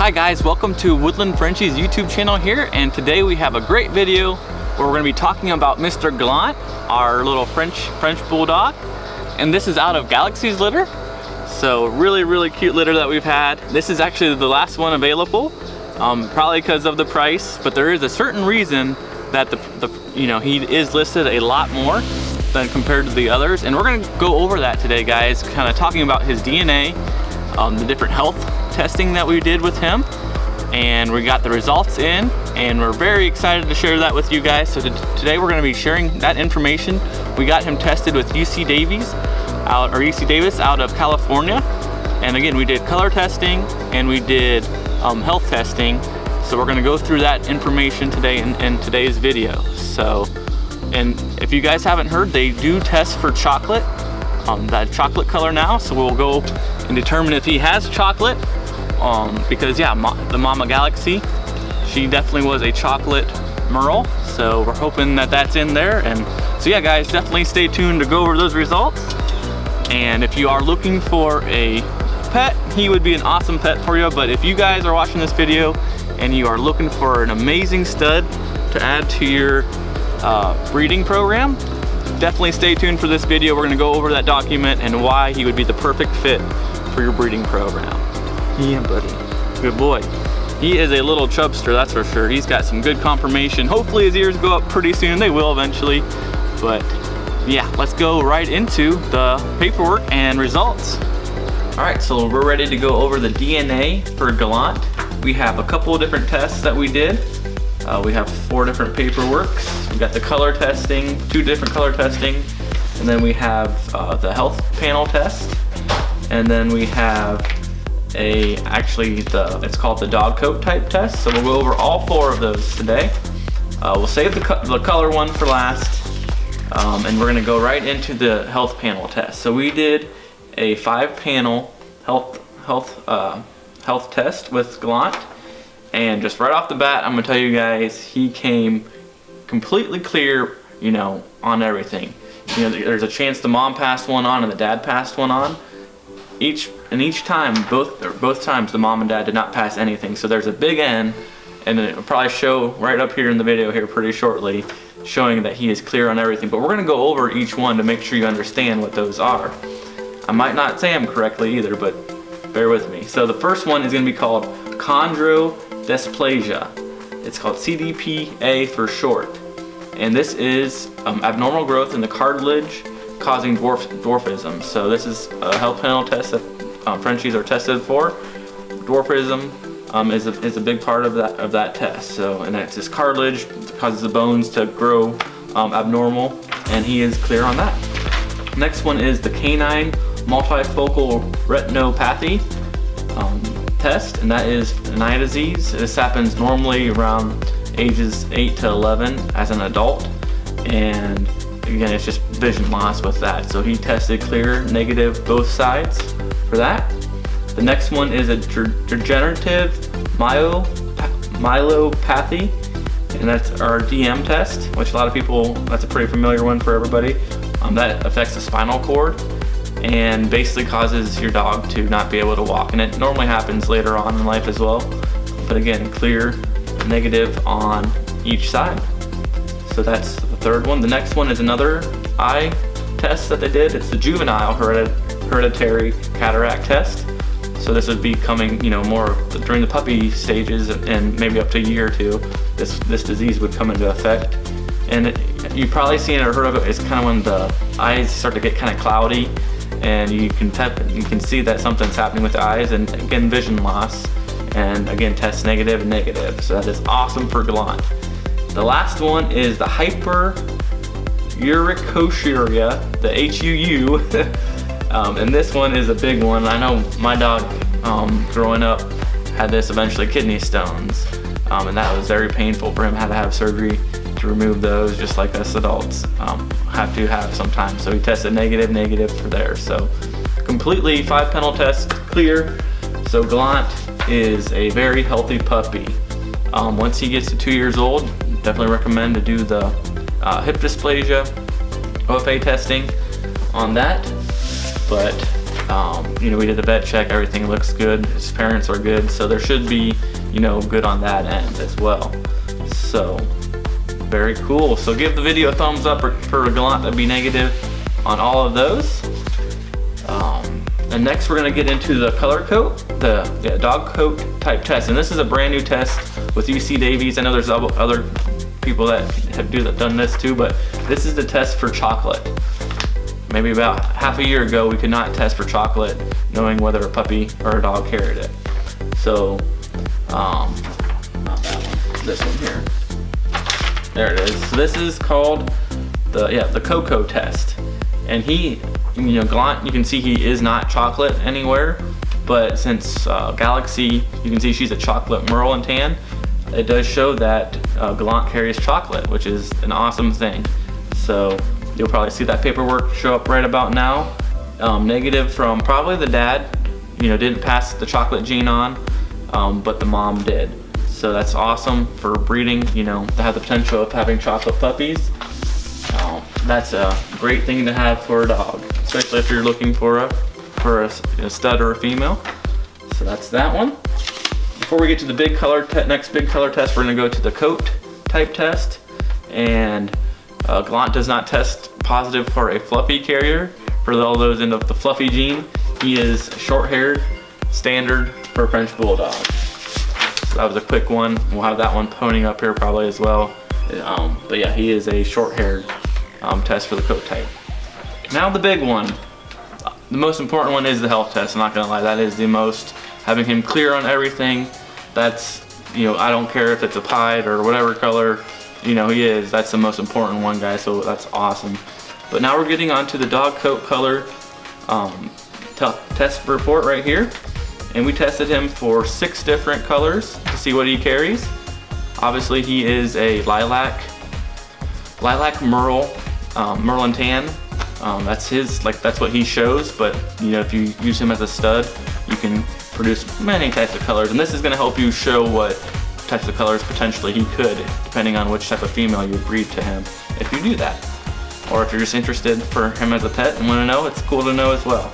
Hi guys, welcome to Woodland Frenchie's YouTube channel here, and today we have a great video where we're going to be talking about Mr. Gallant, our little French bulldog, and this is out of Galaxy's litter. So really cute litter that we've had. This is actually the last one available, probably because of the price, but there is a certain reason that he is listed a lot more than compared to the others, and we're going to go over that today, guys, kind of talking about his DNA, the different health testing that we did with him, and we got the results in, and we're very excited to share that with you guys. So today we're going to be sharing that information. We got him tested with UC Davis out of California, and again we did color testing and we did health testing. So we're going to go through that information today in today's video. So, and if you guys haven't heard, they do test for chocolate, that chocolate color now. So we'll go and determine if he has chocolate. Because yeah, the Mama Galaxy, she definitely was a chocolate Merle, so we're hoping that that's in there. And so yeah guys, definitely stay tuned to go over those results. And if you are looking for a pet, he would be an awesome pet for you. But if you guys are watching this video and you are looking for an amazing stud to add to your breeding program, definitely stay tuned for this video. We're going to go over that document and why he would be the perfect fit for your breeding program. Yeah, buddy. Good boy. He is a little chubster, that's for sure. He's got some good conformation. Hopefully his ears go up pretty soon. They will eventually. But yeah, let's go right into the paperwork and results. All right, so we're ready to go over the DNA for Gallant. We have a couple of different tests that we did. We have 4 different paperworks. We got the color testing, 2 different color testing, and then we have the health panel test, and then we have it's called the dog coat type test. So we'll go over all 4 of those today. We'll save the color one for last, and we're gonna go right into the health panel test. So we did a 5-panel health test with Gallant, and just right off the bat, I'm gonna tell you guys, he came completely clear, on everything. There's a chance the mom passed one on and the dad passed one on. Each time, both times, the mom and dad did not pass anything. So there's a big N, and it'll probably show right up here in the video here pretty shortly, showing that he is clear on everything. But we're gonna go over each one to make sure you understand what those are. I might not say them correctly either, but bear with me. So the first one is gonna be called chondrodysplasia. It's called CDPA for short. And this is abnormal growth in the cartilage causing dwarfism. So this is a health panel test that Frenchies are tested for. Dwarfism is a big part of that test. So, and that's his cartilage, it causes the bones to grow abnormal, and he is clear on that. Next one is the canine multifocal retinopathy test, and that is an eye disease. This happens normally around ages 8 to 11 as an adult, and again, it's just vision loss with that. So he tested clear, negative, both sides for that. The next one is a degenerative myelopathy, and that's our DM test, which a lot of people, that's a pretty familiar one for everybody. That affects the spinal cord and basically causes your dog to not be able to walk. And it normally happens later on in life as well. But again, clear, negative on each side. So that's the third one. The next one is another eye test that they did. It's the juvenile hereditary cataract test. So this would be coming, more during the puppy stages, and maybe up to a year or 2, this disease would come into effect. And you've probably seen it or heard of it. It's kind of when the eyes start to get kind of cloudy, and you can see that something's happening with the eyes, and again, vision loss, and again, test negative and negative. So that is awesome for Gallant. The last one is the hyperuricosuria, the HUU, and this one is a big one. I know my dog, growing up, had this eventually kidney stones, and that was very painful for him. Had to have surgery to remove those, just like us adults have to have sometimes. So he tested negative for there. So completely 5-panel test clear. So Gallant is a very healthy puppy. Once he gets to 2 years old, definitely recommend to do the hip dysplasia OFA testing on that. But You know, we did a vet check, everything looks good, his parents are good, so there should be, you know, good on that end as well. So, very cool. So give the video a thumbs up for a Gallant, that'd be negative on all of those. And next we're gonna get into the color coat, the dog coat type test. And this is a brand new test with UC Davies. I know there's other people that have done this too, but this is the test for chocolate. Maybe about half a year ago, we could not test for chocolate, knowing whether a puppy or a dog carried it. So, not that one, this one here. There it is. So this is called the cocoa test. And he, you know, Gallant, you can see he is not chocolate anywhere, but since Galaxy, you can see she's a chocolate merle and tan, it does show that Gallant carries chocolate, which is an awesome thing. So you'll probably see that paperwork show up right about now. Negative from probably the dad, you know, didn't pass the chocolate gene on, but the mom did. So that's awesome for breeding, you know, to have the potential of having chocolate puppies. That's a great thing to have for a dog, especially if you're looking for a stud or a female. So that's that one. Before we get to the next big color test, we're gonna go to the coat type test. And Gallant does not test positive for a fluffy carrier. For all those into the fluffy gene, he is short-haired, standard for a French bulldog. So that was a quick one. We'll have that one ponying up here probably as well. But yeah, he is a short-haired test for the coat type. Now the big one, the most important one is the health test. I'm not gonna lie, that is the most, having him clear on everything. That's, you know, I don't care if it's a pied or whatever color, you know, he is. That's the most important one, guys, so that's awesome. But now we're getting on to the dog coat color test report right here. And we tested him for 6 different colors to see what he carries. Obviously he is a lilac merle, merle and tan. That's what he shows, but you know, if you use him as a stud, you can produce many types of colors. And this is gonna help you show what types of colors potentially he could, depending on which type of female you breed to him, if you do that. Or if you're just interested for him as a pet and wanna know, it's cool to know as well.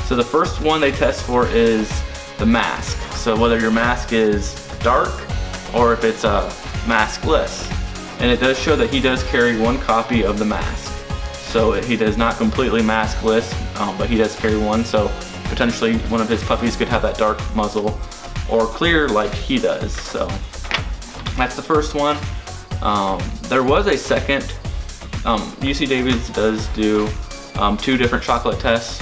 So the first one they test for is the mask. So whether your mask is dark or if it's maskless. And it does show that he does carry 1 copy of the mask. So he does not completely maskless, but he does carry one. So potentially one of his puppies could have that dark muzzle or clear like he does. So that's the first one. There was a second. UC Davies does do 2 different chocolate tests.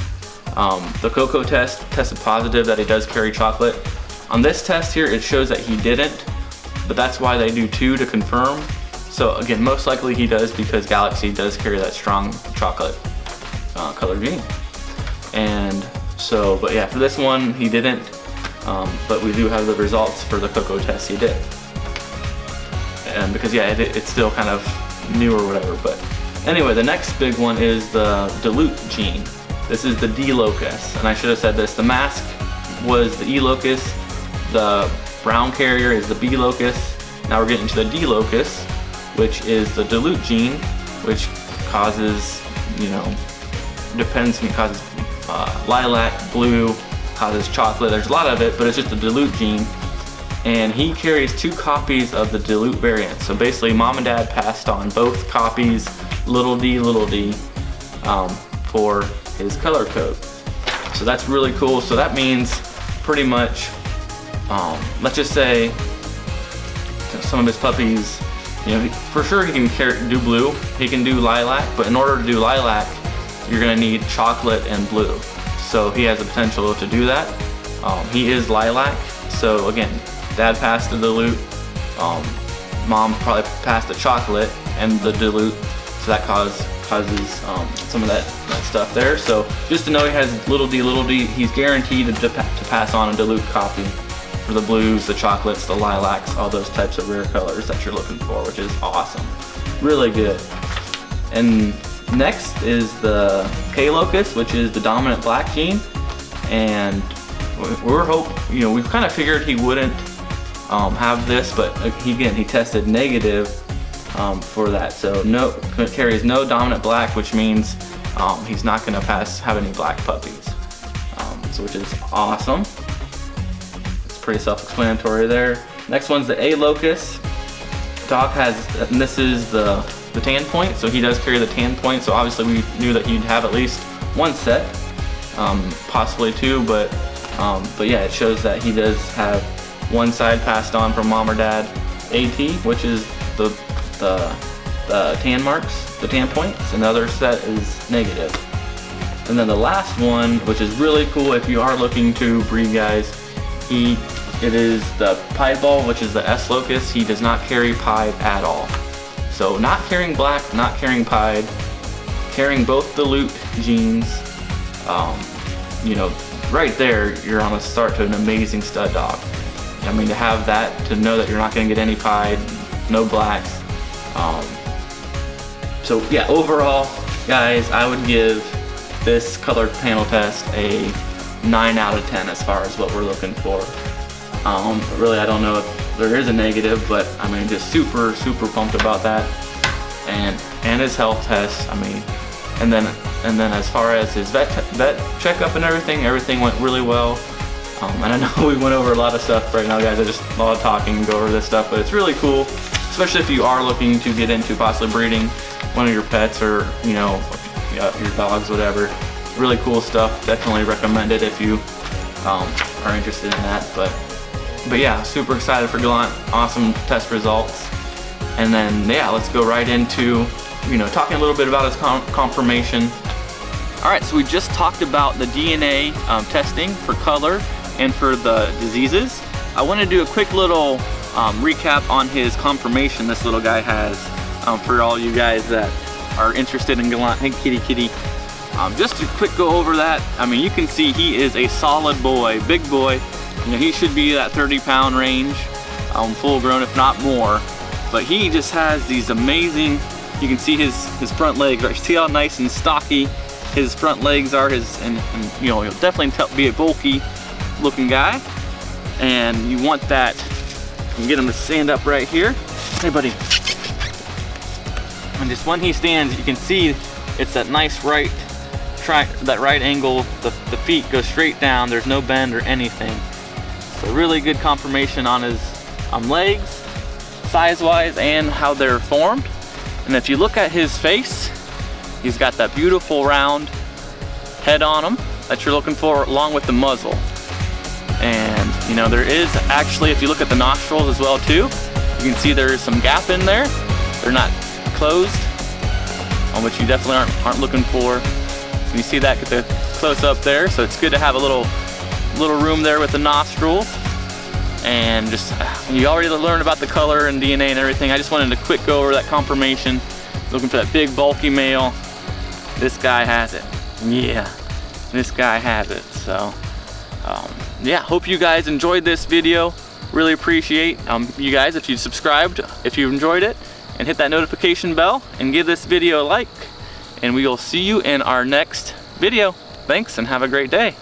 The cocoa test tested positive that he does carry chocolate. On this test here, it shows that he didn't, but that's why they do 2 to confirm. So again, most likely he does because Galaxy does carry that strong chocolate color gene. And so, but yeah, for this one he didn't, but we do have the results for the cocoa test he did. And because yeah, it's still kind of new or whatever, but anyway, the next big one is the dilute gene. This is the D locus, and I should have said this, the mask was the E locus, the brown carrier is the B locus. Now we're getting to the D locus, which is the dilute gene, which causes, you know, it causes lilac, blue, causes chocolate. There's a lot of it, but it's just the dilute gene. And he carries 2 copies of the dilute variant. So basically mom and dad passed on both copies, little d, for his color code. So that's really cool. So that means pretty much, let's just say some of his puppies, you know, for sure he can do blue, he can do lilac, but in order to do lilac, you're gonna need chocolate and blue. So he has the potential to do that. He is lilac, so again, dad passed the dilute, mom probably passed the chocolate and the dilute, so that causes some of that stuff there. So just to know he has little d, he's guaranteed to pass on a dilute copy for the blues, the chocolates, the lilacs, all those types of rare colors that you're looking for, which is awesome. Really good. And next is the K locus, which is the dominant black gene. And we've kind of figured he wouldn't have this, but again, he tested negative for that. So carries no dominant black, which means he's not going to have any black puppies. so which is awesome. It's pretty self-explanatory there. Next one's the A locus. Dog has, and this is the tan point, so he does carry the tan point, so obviously we knew that he'd have at least one set, possibly two, but yeah, it shows that he does have one side passed on from mom or dad AT, which is the tan marks, the tan points, and the other set is negative. And then the last one, which is really cool if you are looking to breed guys, it is the pied ball, which is the S locus. He does not carry pied at all. So not carrying black, not carrying pied, carrying both the lute genes, you know, right there, you're on a start to an amazing stud dog. I mean, to have that, to know that you're not gonna get any pied, no blacks. So yeah, overall, guys, I would give this colored panel test a 9 out of 10 as far as what we're looking for. Really, I don't know if there is a negative, but I mean, just super pumped about that. And his health test, I mean, and then as far as his vet checkup and everything went really well. And I know we went over a lot of stuff right now, guys. I just a lot of talking and go over this stuff, but it's really cool, especially if you are looking to get into possibly breeding one of your pets, or you know, your dogs, whatever. Really cool stuff. Definitely recommend it if you are interested in that. But yeah, super excited for Gallant. Awesome test results. And then yeah, let's go right into, you know, talking a little bit about his conformation. All right, so we just talked about the DNA testing for color and for the diseases. I want to do a quick little recap on his conformation this little guy has, for all you guys that are interested in Gallant. Hey, kitty. Just to quick go over that, I mean, you can see he is a solid boy, big boy. You know, he should be that 30-pound range, full grown, if not more. But he just has these amazing, you can see his front legs, right? See how nice and stocky his front legs are, and you know, he'll definitely be a bulky looking guy. And you want that, you can get him to stand up right here. Hey buddy. And just when he stands, you can see it's that nice right angle, the feet go straight down, there's no bend or anything. So really good conformation on his legs, size-wise, and how they're formed. And if you look at his face, he's got that beautiful round head on him that you're looking for, along with the muzzle. And you know, there is actually, if you look at the nostrils as well too, you can see there's some gap in there. They're not closed, which you definitely aren't looking for. And you see that, get the close up there. So it's good to have a little room there with the nostrils. And just, you already learned about the color and DNA and everything. I just wanted to quick go over that conformation. Looking for that big bulky male. This guy has it. Yeah, this guy has it. So yeah, hope you guys enjoyed this video. Really appreciate you guys if you subscribed, if you enjoyed it, and hit that notification bell and give this video a like. And we will see you in our next video. Thanks and have a great day.